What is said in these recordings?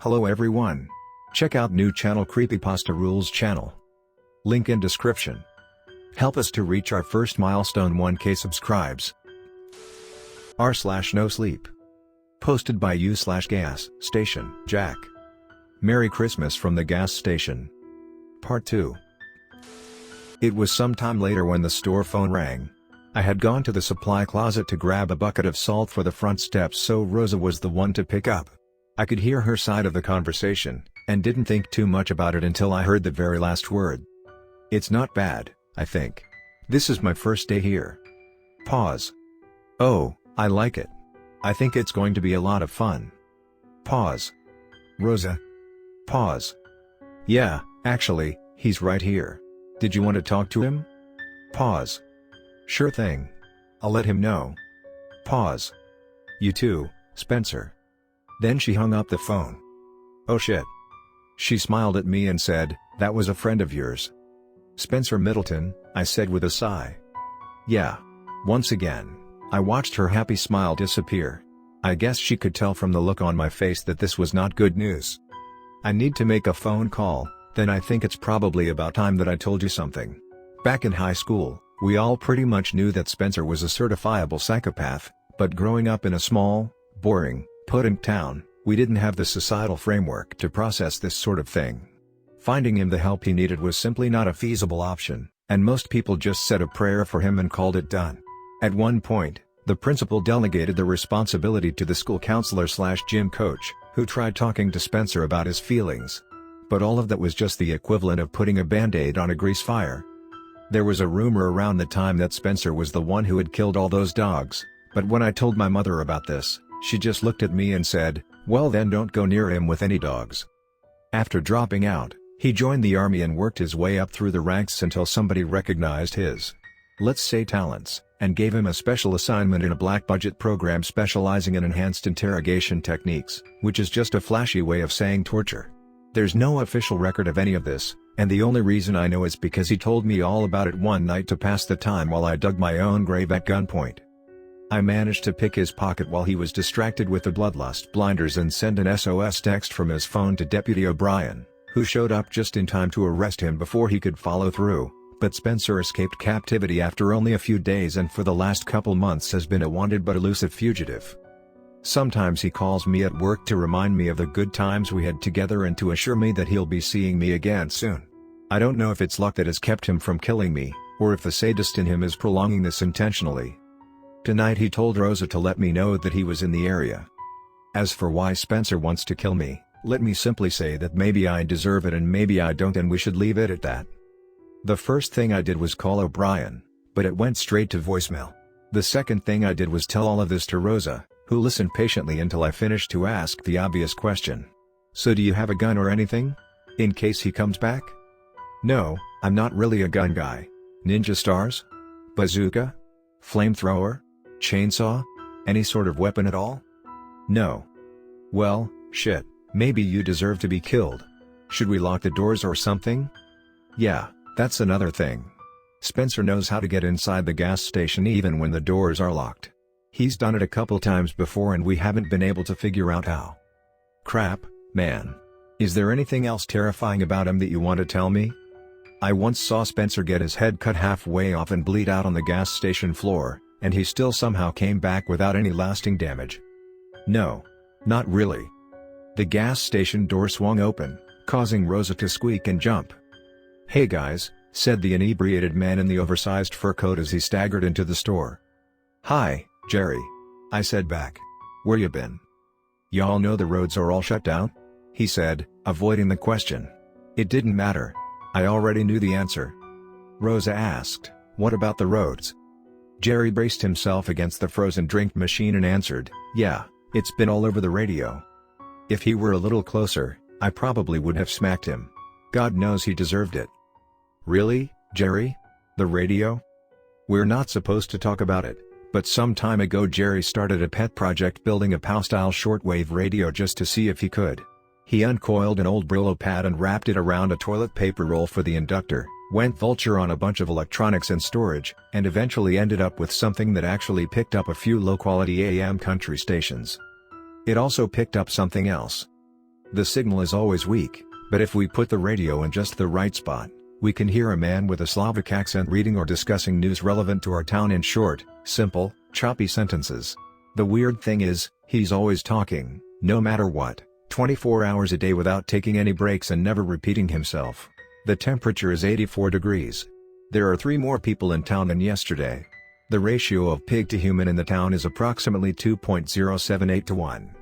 Hello everyone. Check out new channel Creepypasta Rules channel. Link in description. Help us to reach our first milestone 1K subscribes. r/NoSleep. Posted by you/GasStationJack. Merry Christmas from the gas station. Part 2. It was some time later when the store phone rang. I had gone to the supply closet to grab a bucket of salt for the front steps, so Rosa was the one to pick up. I could hear her side of the conversation, and didn't think too much about it until I heard the very last word. "It's not bad, I think. This is my first day here." Pause. "Oh, I like it. I think it's going to be a lot of fun." Pause. "Rosa?" Pause. "Yeah, actually, he's right here. Did you want to talk to him?" Pause. "Sure thing. I'll let him know." Pause. "You too, Spencer." Then she hung up the phone. "Oh shit." She smiled at me and said, "That was a friend of yours?" "Spencer Middleton," I said with a sigh. "Yeah." Once again, I watched her happy smile disappear. I guess she could tell from the look on my face that this was not good news. "I need to make a phone call, then I think it's probably about time that I told you something. Back in high school, we all pretty much knew that Spencer was a certifiable psychopath, but growing up in a small, boring, podunk town, we didn't have the societal framework to process this sort of thing. Finding him the help he needed was simply not a feasible option, and most people just said a prayer for him and called it done. At one point, the principal delegated the responsibility to the school counselor/gym coach, who tried talking to Spencer about his feelings. But all of that was just the equivalent of putting a band-aid on a grease fire. There was a rumor around the time that Spencer was the one who had killed all those dogs, but when I told my mother about this, she just looked at me and said, "Well then don't go near him with any dogs." After dropping out, he joined the army and worked his way up through the ranks until somebody recognized his, let's say, talents, and gave him a special assignment in a black-budget program specializing in enhanced interrogation techniques, which is just a flashy way of saying torture. There's no official record of any of this, and the only reason I know is because he told me all about it one night to pass the time while I dug my own grave at gunpoint. I managed to pick his pocket while he was distracted with the bloodlust blinders and send an SOS text from his phone to Deputy O'Brien, who showed up just in time to arrest him before he could follow through. But Spencer escaped captivity after only a few days and for the last couple months has been a wanted but elusive fugitive. Sometimes he calls me at work to remind me of the good times we had together and to assure me that he'll be seeing me again soon. I don't know if it's luck that has kept him from killing me, or if the sadist in him is prolonging this intentionally. Tonight he told Rosa to let me know that he was in the area. As for why Spencer wants to kill me, let me simply say that maybe I deserve it and maybe I don't, and we should leave it at that. The first thing I did was call O'Brien, but it went straight to voicemail. The second thing I did was tell all of this to Rosa, who listened patiently until I finished to ask the obvious question. "So do you have a gun or anything? In case he comes back?" "No, I'm not really a gun guy. Ninja stars? Bazooka? Flamethrower? Chainsaw? Any sort of weapon at all?" "No." "Well, shit, maybe you deserve to be killed. Should we lock the doors or something?" "Yeah, that's another thing. Spencer knows how to get inside the gas station even when the doors are locked. He's done it a couple times before and we haven't been able to figure out how." "Crap, man. Is there anything else terrifying about him that you want to tell me?" "I once saw Spencer get his head cut halfway off and bleed out on the gas station floor, and he still somehow came back without any lasting damage." "No. Not really." The gas station door swung open, causing Rosa to squeak and jump. "Hey guys," said the inebriated man in the oversized fur coat as he staggered into the store. "Hi, Jerry," I said back. "Where you been?" "Y'all know the roads are all shut down?" he said, avoiding the question. It didn't matter. I already knew the answer. Rosa asked, "What about the roads?" Jerry braced himself against the frozen drink machine and answered, "Yeah, it's been all over the radio." If he were a little closer, I probably would have smacked him. God knows he deserved it. "Really, Jerry? The radio?" "We're not supposed to talk about it, but some time ago Jerry started a pet project building a POW-style shortwave radio just to see if he could. He uncoiled an old Brillo pad and wrapped it around a toilet paper roll for the inductor, went vulture on a bunch of electronics and storage, and eventually ended up with something that actually picked up a few low-quality AM country stations. It also picked up something else. The signal is always weak, but if we put the radio in just the right spot, we can hear a man with a Slavic accent reading or discussing news relevant to our town in short, simple, choppy sentences. The weird thing is, he's always talking, no matter what, 24 hours a day without taking any breaks and never repeating himself. The temperature is 84 degrees. There are 3 more people in town than yesterday. The ratio of pig to human in the town is approximately 2.078 to 1.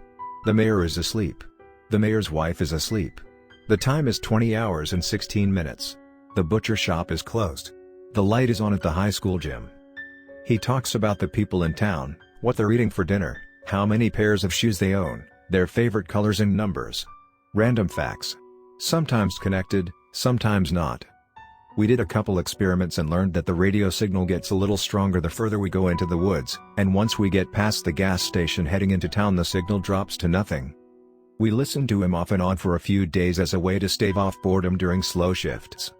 The mayor is asleep. The mayor's wife is asleep. The time is 20 hours and 16 minutes. The butcher shop is closed. The light is on at the high school gym. He talks about the people in town, what they're eating for dinner, how many pairs of shoes they own, their favorite colors and numbers. Random facts. Sometimes connected, sometimes not. We did a couple experiments and learned that the radio signal gets a little stronger the further we go into the woods, and once we get past the gas station heading into town the signal drops to nothing. We listened to him off and on for a few days as a way to stave off boredom during slow shifts.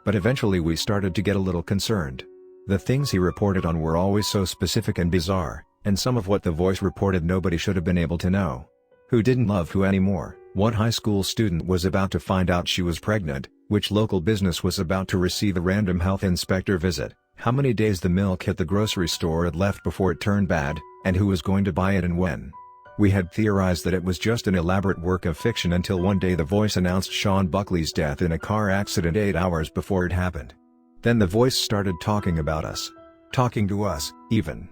But eventually we started to get a little concerned. The things he reported on were always so specific and bizarre, and some of what the voice reported nobody should have been able to know. Who didn't love who anymore, what high school student was about to find out she was pregnant, which local business was about to receive a random health inspector visit, how many days the milk at the grocery store had left before it turned bad, and who was going to buy it and when. We had theorized that it was just an elaborate work of fiction until one day the voice announced Sean Buckley's death in a car accident 8 hours before it happened. Then the voice started talking about us. Talking to us, even.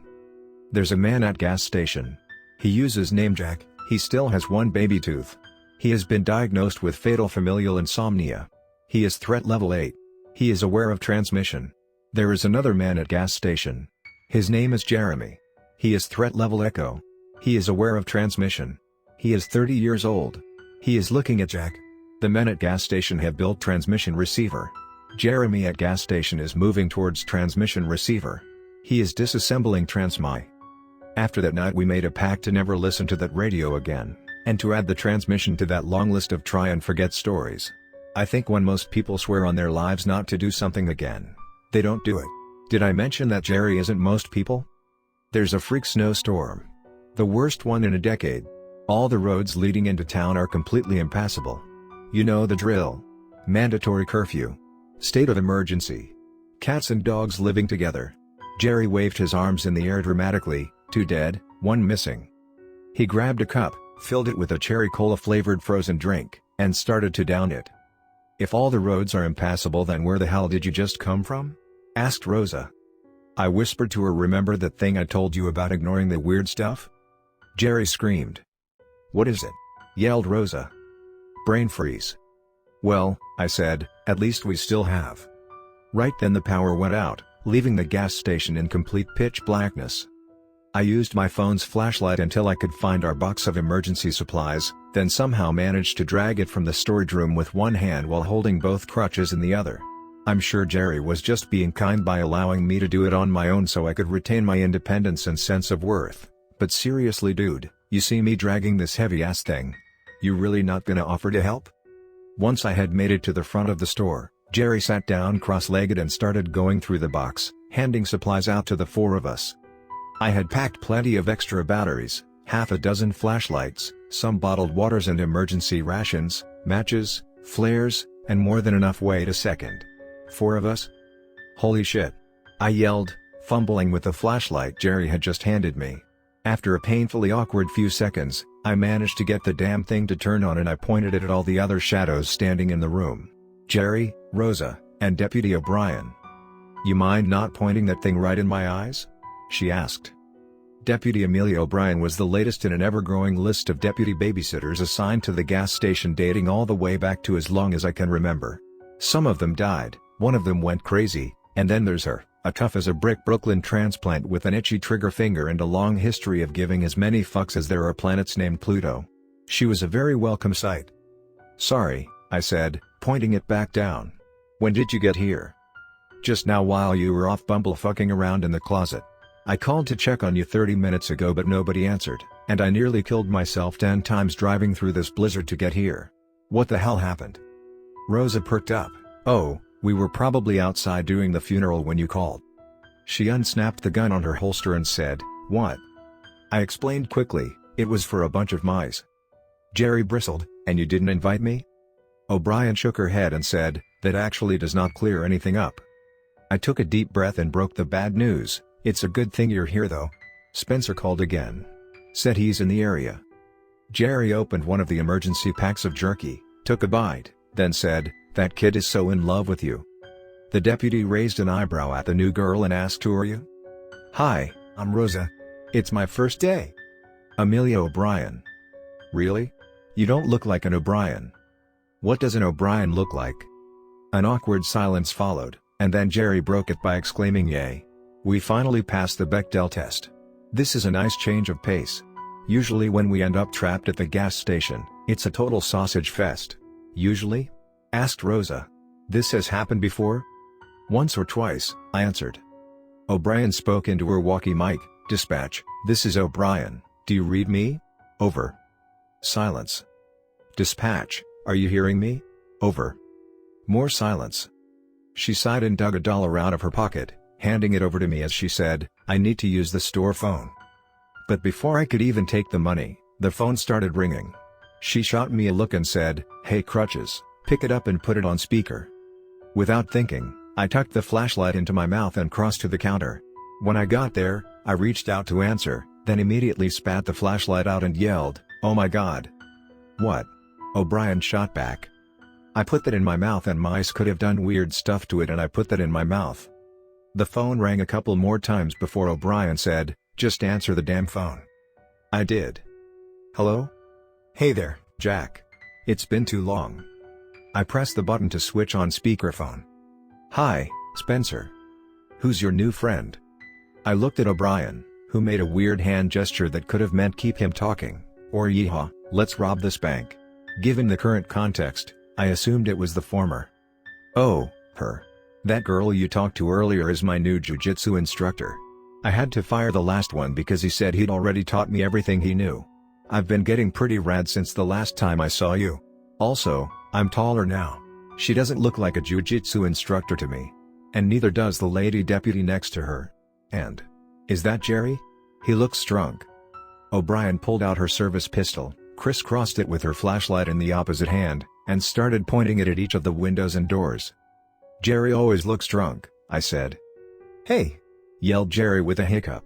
There's a man at gas station. He uses name Jack, he still has one baby tooth. He has been diagnosed with fatal familial insomnia. He is threat level 8. He is aware of transmission. There is another man at gas station. His name is Jeremy. He is threat level Echo. He is aware of transmission. He is 30 years old. He is looking at Jack. The men at gas station have built transmission receiver. Jeremy at gas station is moving towards transmission receiver. He is disassembling transmi. After that night we made a pact to never listen to that radio again, and to add the transmission to that long list of try and forget stories. I think when most people swear on their lives not to do something again, they don't do it. Did I mention that Jerry isn't most people? There's a freak snowstorm. The worst one in a decade. All the roads leading into town are completely impassable. You know the drill. Mandatory curfew. State of emergency. Cats and dogs living together. Jerry waved his arms in the air dramatically, 2 dead, 1 missing. He grabbed a cup, filled it with a cherry cola flavored frozen drink, and started to down it. If all the roads are impassable, then where the hell did you just come from? Asked Rosa. I whispered to her, remember that thing I told you about ignoring the weird stuff? Jerry screamed. What is it? Yelled Rosa. Brain freeze. Well, I said, at least we still have. Right then the power went out, leaving the gas station in complete pitch blackness. I used my phone's flashlight until I could find our box of emergency supplies, then somehow managed to drag it from the storage room with one hand while holding both crutches in the other. I'm sure Jerry was just being kind by allowing me to do it on my own so I could retain my independence and sense of worth. But seriously dude, you see me dragging this heavy-ass thing? You really not gonna offer to help? Once I had made it to the front of the store, Jerry sat down cross-legged and started going through the box, handing supplies out to the 4 of us. I had packed plenty of extra batteries, half a dozen flashlights, some bottled waters and emergency rations, matches, flares, and more than enough. Wait a second. 4 of us? Holy shit. I yelled, fumbling with the flashlight Jerry had just handed me. After a painfully awkward few seconds, I managed to get the damn thing to turn on and I pointed it at all the other shadows standing in the room. Jerry, Rosa, and Deputy O'Brien. You mind not pointing that thing right in my eyes? She asked. Deputy Amelia O'Brien was the latest in an ever-growing list of deputy babysitters assigned to the gas station dating all the way back to as long as I can remember. Some of them died, one of them went crazy, and then there's her, a tough as a brick Brooklyn transplant with an itchy trigger finger and a long history of giving as many fucks as there are planets named Pluto. She was a very welcome sight. Sorry, I said, pointing it back down. When did you get here? Just now while you were off bumblefucking around in the closet. I called to check on you 30 minutes ago but nobody answered, and I nearly killed myself 10 times driving through this blizzard to get here. What the hell happened? Rosa perked up. Oh, we were probably outside doing the funeral when you called. She unsnapped the gun on her holster and said, what? I explained quickly, it was for a bunch of mice. Jerry bristled, And you didn't invite me? O'Brien shook her head and said, that actually does not clear anything up. I took a deep breath and broke the bad news. It's a good thing you're here though. Spencer called again. Said he's in the area. Jerry opened one of the emergency packs of jerky, took a bite, then said, that kid is so in love with you. The deputy raised an eyebrow at the new girl and asked, who are you? Hi, I'm Rosa. It's my first day. Amelia O'Brien. Really? You don't look like an O'Brien. What does an O'Brien look like? An awkward silence followed, and then Jerry broke it by exclaiming, yay. We finally passed the Bechdel test. This is a nice change of pace. Usually when we end up trapped at the gas station, it's a total sausage fest. Usually? Asked Rosa. This has happened before? Once or twice, I answered. O'Brien spoke into her walkie mic. Dispatch, this is O'Brien, do you read me? Over. Silence. Dispatch, are you hearing me? Over. More silence. She sighed and dug $1 out of her pocket, handing it over to me as she said, I need to use the store phone. But before I could even take the money, the phone started ringing. She shot me a look and said, hey Crutches, pick it up and put it on speaker. Without thinking, I tucked the flashlight into my mouth and crossed to the counter. When I got there, I reached out to answer, then immediately spat the flashlight out and yelled, oh my god. What? O'Brien shot back. I put that in my mouth and mice could have done weird stuff to it and I put that in my mouth. The phone rang a couple more times before O'Brien said, just answer the damn phone. I did. Hello? Hey there, Jack. It's been too long. I pressed the button to switch on speakerphone. Hi, Spencer. Who's your new friend? I looked at O'Brien, who made a weird hand gesture that could have meant keep him talking, or yeehaw, let's rob this bank. Given the current context, I assumed it was the former. Oh, her. That girl you talked to earlier is my new jiu-jitsu instructor. I had to fire the last one because he said he'd already taught me everything he knew. I've been getting pretty rad since the last time I saw you. Also, I'm taller now. She doesn't look like a jiu-jitsu instructor to me. And neither does the lady deputy next to her. And is that Jerry? He looks drunk. O'Brien pulled out her service pistol, crisscrossed it with her flashlight in the opposite hand, and started pointing it at each of the windows and doors. Jerry always looks drunk, I said. Hey! Yelled Jerry with a hiccup.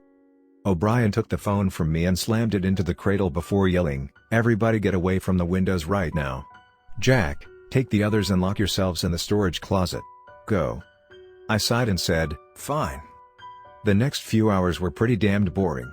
O'Brien took the phone from me and slammed it into the cradle before yelling, everybody get away from the windows right now. Jack, take the others and lock yourselves in the storage closet. Go. I sighed and said, fine. The next few hours were pretty damned boring.